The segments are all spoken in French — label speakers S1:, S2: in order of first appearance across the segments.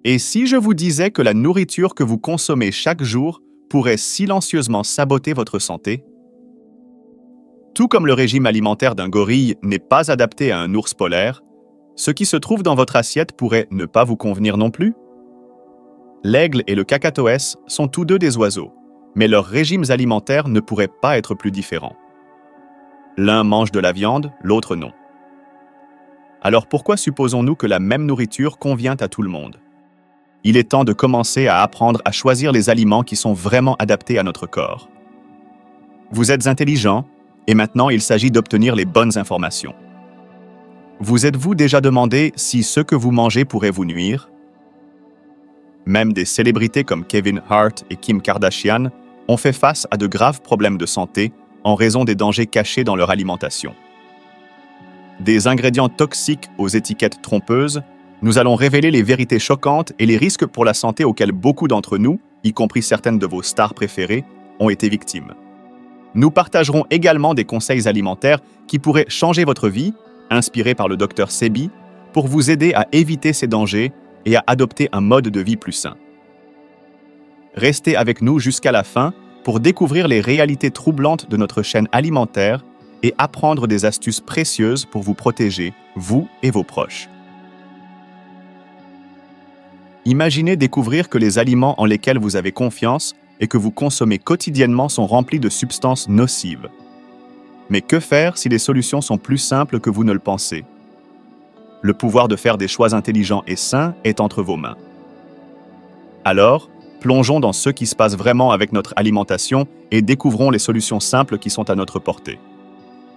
S1: Et si je vous disais que la nourriture que vous consommez chaque jour pourrait silencieusement saboter votre santé? Tout comme le régime alimentaire d'un gorille n'est pas adapté à un ours polaire, ce qui se trouve dans votre assiette pourrait ne pas vous convenir non plus? L'aigle et le kakatoès sont tous deux des oiseaux, mais leurs régimes alimentaires ne pourraient pas être plus différents. L'un mange de la viande, l'autre non. Alors pourquoi supposons-nous que la même nourriture convient à tout le monde? Il est temps de commencer à apprendre à choisir les aliments qui sont vraiment adaptés à notre corps. Vous êtes intelligent, et maintenant il s'agit d'obtenir les bonnes informations. Vous êtes-vous déjà demandé si ce que vous mangez pourrait vous nuire? Même des célébrités comme Kevin Hart et Kim Kardashian ont fait face à de graves problèmes de santé en raison des dangers cachés dans leur alimentation. Des ingrédients toxiques aux étiquettes trompeuses, nous allons révéler les vérités choquantes et les risques pour la santé auxquels beaucoup d'entre nous, y compris certaines de vos stars préférées, ont été victimes. Nous partagerons également des conseils alimentaires qui pourraient changer votre vie, inspirés par le Dr Sebi, pour vous aider à éviter ces dangers et à adopter un mode de vie plus sain. Restez avec nous jusqu'à la fin pour découvrir les réalités troublantes de notre chaîne alimentaire et apprendre des astuces précieuses pour vous protéger, vous et vos proches. Imaginez découvrir que les aliments en lesquels vous avez confiance et que vous consommez quotidiennement sont remplis de substances nocives. Mais que faire si les solutions sont plus simples que vous ne le pensez? Le pouvoir de faire des choix intelligents et sains est entre vos mains. Alors, plongeons dans ce qui se passe vraiment avec notre alimentation et découvrons les solutions simples qui sont à notre portée.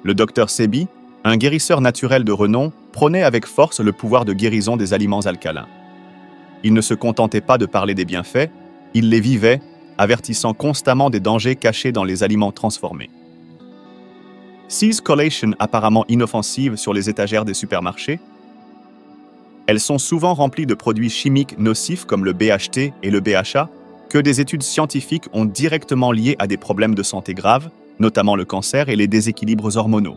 S1: Le Dr Sebi, un guérisseur naturel de renom, prônait avec force le pouvoir de guérison des aliments alcalins. Il ne se contentait pas de parler des bienfaits, il les vivait, avertissant constamment des dangers cachés dans les aliments transformés. 6 collations apparemment inoffensives sur les étagères des supermarchés. Elles sont souvent remplies de produits chimiques nocifs comme le BHT et le BHA, que des études scientifiques ont directement liés à des problèmes de santé graves, notamment le cancer et les déséquilibres hormonaux.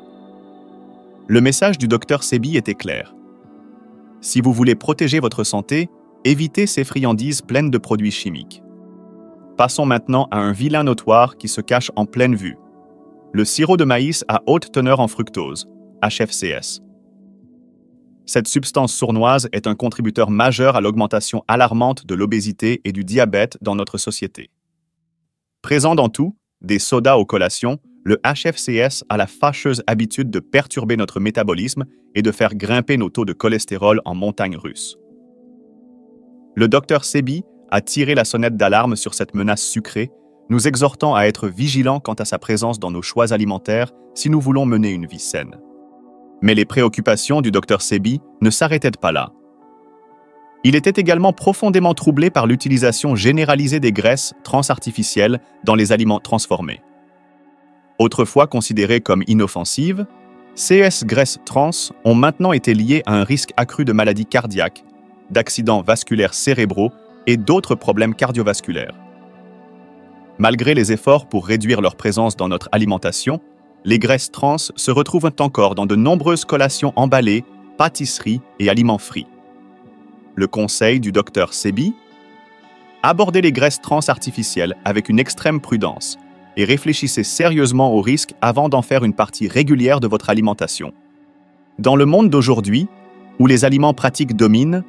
S1: Le message du Dr Sebi était clair. Si vous voulez protéger votre santé, évitez ces friandises pleines de produits chimiques. Passons maintenant à un vilain notoire qui se cache en pleine vue. Le sirop de maïs à haute teneur en fructose, HFCS. Cette substance sournoise est un contributeur majeur à l'augmentation alarmante de l'obésité et du diabète dans notre société. Présent dans tout, des sodas aux collations, le HFCS a la fâcheuse habitude de perturber notre métabolisme et de faire grimper nos taux de cholestérol en montagne russe. Le Dr Sebi a tiré la sonnette d'alarme sur cette menace sucrée, nous exhortant à être vigilants quant à sa présence dans nos choix alimentaires si nous voulons mener une vie saine. Mais les préoccupations du Dr Sebi ne s'arrêtaient pas là. Il était également profondément troublé par l'utilisation généralisée des graisses transartificielles dans les aliments transformés. Autrefois considérées comme inoffensives, ces graisses trans ont maintenant été liées à un risque accru de maladies cardiaques, d'accidents vasculaires cérébraux et d'autres problèmes cardiovasculaires. Malgré les efforts pour réduire leur présence dans notre alimentation, les graisses trans se retrouvent encore dans de nombreuses collations emballées, pâtisseries et aliments frits. Le conseil du Dr Sebi? Abordez les graisses trans artificielles avec une extrême prudence et réfléchissez sérieusement aux risques avant d'en faire une partie régulière de votre alimentation. Dans le monde d'aujourd'hui, où les aliments pratiques dominent,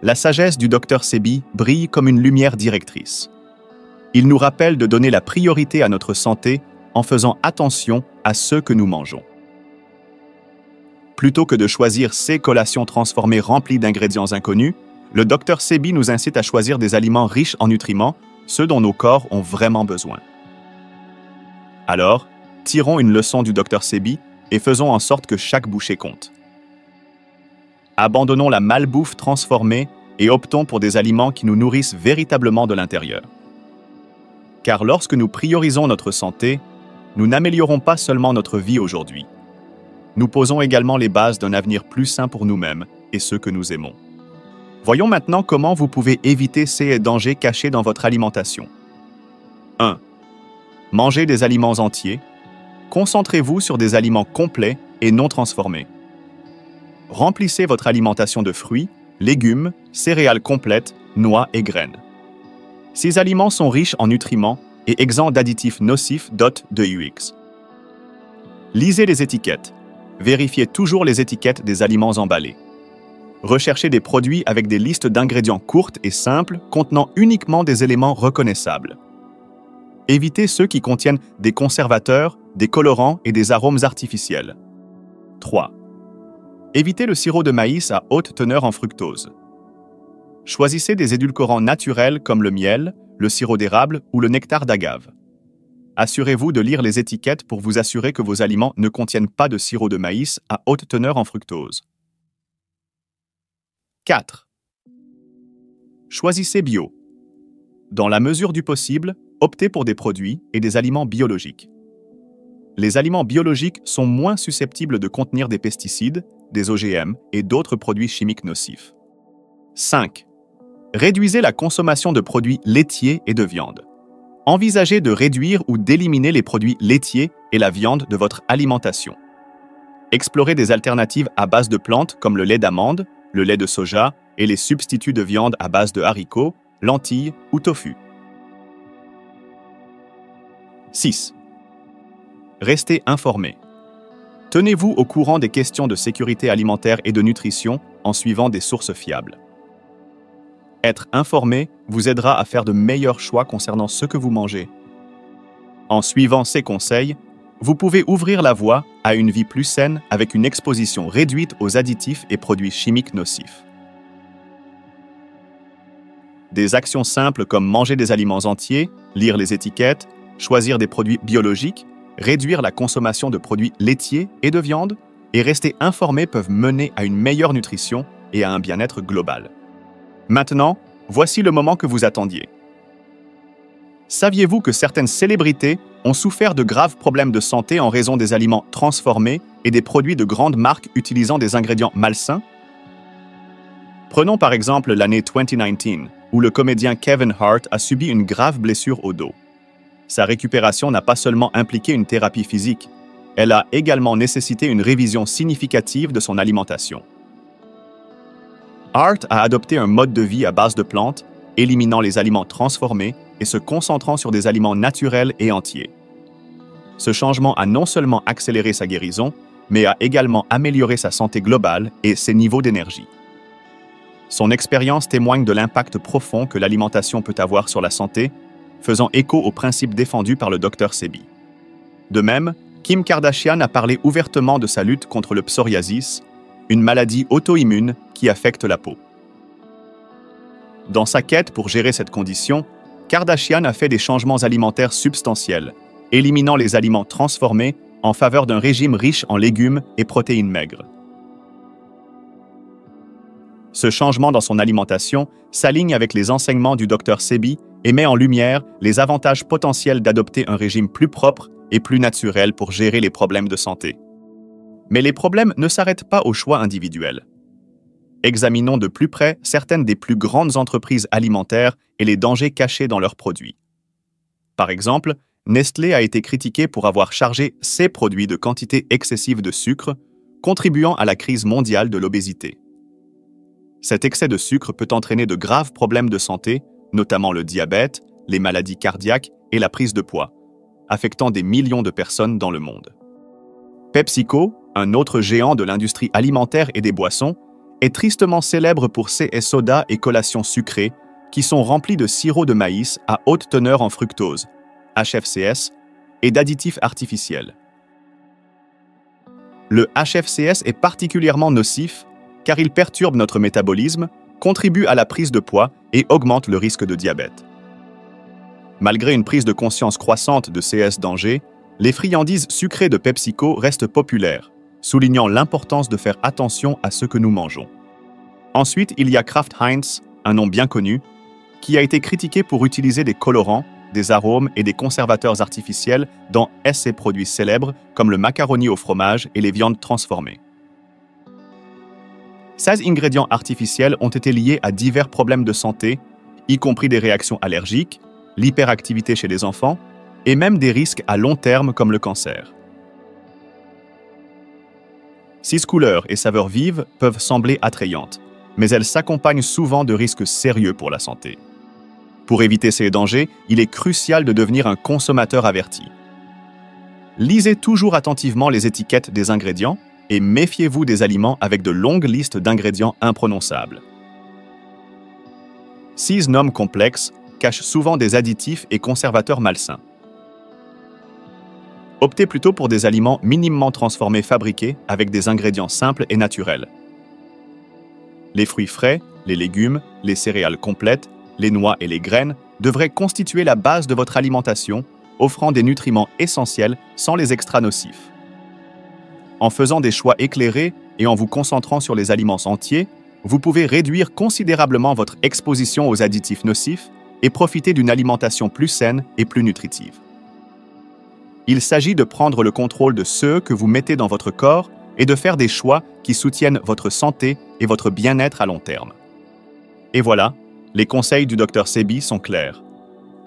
S1: la sagesse du Dr Sebi brille comme une lumière directrice. Il nous rappelle de donner la priorité à notre santé en faisant attention à ce que nous mangeons. Plutôt que de choisir ces collations transformées remplies d'ingrédients inconnus, le Dr Sebi nous incite à choisir des aliments riches en nutriments, ceux dont nos corps ont vraiment besoin. Alors, tirons une leçon du Dr Sebi et faisons en sorte que chaque bouchée compte. Abandonnons la malbouffe transformée et optons pour des aliments qui nous nourrissent véritablement de l'intérieur. Car lorsque nous priorisons notre santé, nous n'améliorons pas seulement notre vie aujourd'hui. Nous posons également les bases d'un avenir plus sain pour nous-mêmes et ceux que nous aimons. Voyons maintenant comment vous pouvez éviter ces dangers cachés dans votre alimentation. 1. Mangez des aliments entiers. Concentrez-vous sur des aliments complets et non transformés. Remplissez votre alimentation de fruits, légumes, céréales complètes, noix et graines. Ces aliments sont riches en nutriments et exempts d'additifs nocifs de UX. Lisez les étiquettes. Vérifiez toujours les étiquettes des aliments emballés. Recherchez des produits avec des listes d'ingrédients courtes et simples contenant uniquement des éléments reconnaissables. Évitez ceux qui contiennent des conservateurs, des colorants et des arômes artificiels. 3. Évitez le sirop de maïs à haute teneur en fructose. Choisissez des édulcorants naturels comme le miel, le sirop d'érable ou le nectar d'agave. Assurez-vous de lire les étiquettes pour vous assurer que vos aliments ne contiennent pas de sirop de maïs à haute teneur en fructose. 4. Choisissez bio. Dans la mesure du possible, optez pour des produits et des aliments biologiques. Les aliments biologiques sont moins susceptibles de contenir des pesticides, des OGM et d'autres produits chimiques nocifs. 5. Réduisez la consommation de produits laitiers et de viande. Envisagez de réduire ou d'éliminer les produits laitiers et la viande de votre alimentation. Explorez des alternatives à base de plantes comme le lait d'amande, le lait de soja et les substituts de viande à base de haricots, lentilles ou tofu. 6. Restez informé. Tenez-vous au courant des questions de sécurité alimentaire et de nutrition en suivant des sources fiables. Être informé vous aidera à faire de meilleurs choix concernant ce que vous mangez. En suivant ces conseils, vous pouvez ouvrir la voie à une vie plus saine avec une exposition réduite aux additifs et produits chimiques nocifs. Des actions simples comme manger des aliments entiers, lire les étiquettes, choisir des produits biologiques, réduire la consommation de produits laitiers et de viande, et rester informé peuvent mener à une meilleure nutrition et à un bien-être global. Maintenant, voici le moment que vous attendiez. Saviez-vous que certaines célébrités ont souffert de graves problèmes de santé en raison des aliments transformés et des produits de grandes marques utilisant des ingrédients malsains? Prenons par exemple l'année 2019, où le comédien Kevin Hart a subi une grave blessure au dos. Sa récupération n'a pas seulement impliqué une thérapie physique, elle a également nécessité une révision significative de son alimentation. Hart a adopté un mode de vie à base de plantes, éliminant les aliments transformés et se concentrant sur des aliments naturels et entiers. Ce changement a non seulement accéléré sa guérison, mais a également amélioré sa santé globale et ses niveaux d'énergie. Son expérience témoigne de l'impact profond que l'alimentation peut avoir sur la santé, faisant écho aux principes défendus par le Dr Sebi. De même, Kim Kardashian a parlé ouvertement de sa lutte contre le psoriasis, une maladie auto-immune qui affecte la peau. Dans sa quête pour gérer cette condition, Kardashian a fait des changements alimentaires substantiels, éliminant les aliments transformés en faveur d'un régime riche en légumes et protéines maigres. Ce changement dans son alimentation s'aligne avec les enseignements du Dr Sebi et met en lumière les avantages potentiels d'adopter un régime plus propre et plus naturel pour gérer les problèmes de santé. Mais les problèmes ne s'arrêtent pas aux choix individuels. Examinons de plus près certaines des plus grandes entreprises alimentaires et les dangers cachés dans leurs produits. Par exemple, Nestlé a été critiqué pour avoir chargé ses produits de quantités excessives de sucre, contribuant à la crise mondiale de l'obésité. Cet excès de sucre peut entraîner de graves problèmes de santé, notamment le diabète, les maladies cardiaques et la prise de poids, affectant des millions de personnes dans le monde. PepsiCo, un autre géant de l'industrie alimentaire et des boissons, est tristement célèbre pour ses sodas et collations sucrées qui sont remplis de sirop de maïs à haute teneur en fructose, HFCS, et d'additifs artificiels. Le HFCS est particulièrement nocif car il perturbe notre métabolisme, contribue à la prise de poids et augmente le risque de diabète. Malgré une prise de conscience croissante de ces dangers, les friandises sucrées de PepsiCo restent populaires, soulignant l'importance de faire attention à ce que nous mangeons. Ensuite, il y a Kraft Heinz, un nom bien connu, qui a été critiqué pour utiliser des colorants, des arômes et des conservateurs artificiels dans ses produits célèbres comme le macaroni au fromage et les viandes transformées. Ces ingrédients artificiels ont été liés à divers problèmes de santé, y compris des réactions allergiques, l'hyperactivité chez les enfants et même des risques à long terme comme le cancer. Ces couleurs et saveurs vives peuvent sembler attrayantes, mais elles s'accompagnent souvent de risques sérieux pour la santé. Pour éviter ces dangers, il est crucial de devenir un consommateur averti. Lisez toujours attentivement les étiquettes des ingrédients et méfiez-vous des aliments avec de longues listes d'ingrédients imprononçables. Ces noms complexes cachent souvent des additifs et conservateurs malsains. Optez plutôt pour des aliments minimement transformés fabriqués avec des ingrédients simples et naturels. Les fruits frais, les légumes, les céréales complètes, les noix et les graines devraient constituer la base de votre alimentation, offrant des nutriments essentiels sans les extras nocifs. En faisant des choix éclairés et en vous concentrant sur les aliments entiers, vous pouvez réduire considérablement votre exposition aux additifs nocifs et profiter d'une alimentation plus saine et plus nutritive. Il s'agit de prendre le contrôle de ce que vous mettez dans votre corps et de faire des choix qui soutiennent votre santé et votre bien-être à long terme. Et voilà, les conseils du Dr Sebi sont clairs.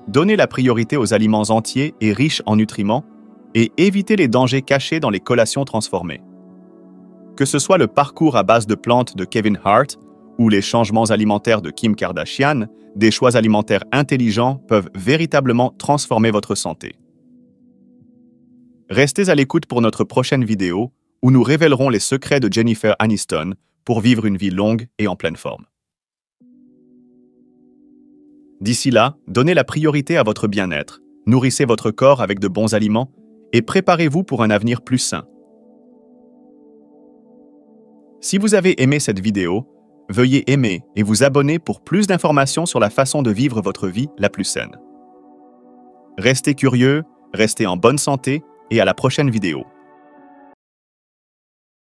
S1: Donnez la priorité aux aliments entiers et riches en nutriments et évitez les dangers cachés dans les collations transformées. Que ce soit le parcours à base de plantes de Kevin Hart ou les changements alimentaires de Kim Kardashian, des choix alimentaires intelligents peuvent véritablement transformer votre santé. Restez à l'écoute pour notre prochaine vidéo où nous révélerons les secrets de Jennifer Aniston pour vivre une vie longue et en pleine forme. D'ici là, donnez la priorité à votre bien-être, nourrissez votre corps avec de bons aliments et préparez-vous pour un avenir plus sain. Si vous avez aimé cette vidéo, veuillez aimer et vous abonner pour plus d'informations sur la façon de vivre votre vie la plus saine. Restez curieux, restez en bonne santé et à la prochaine vidéo.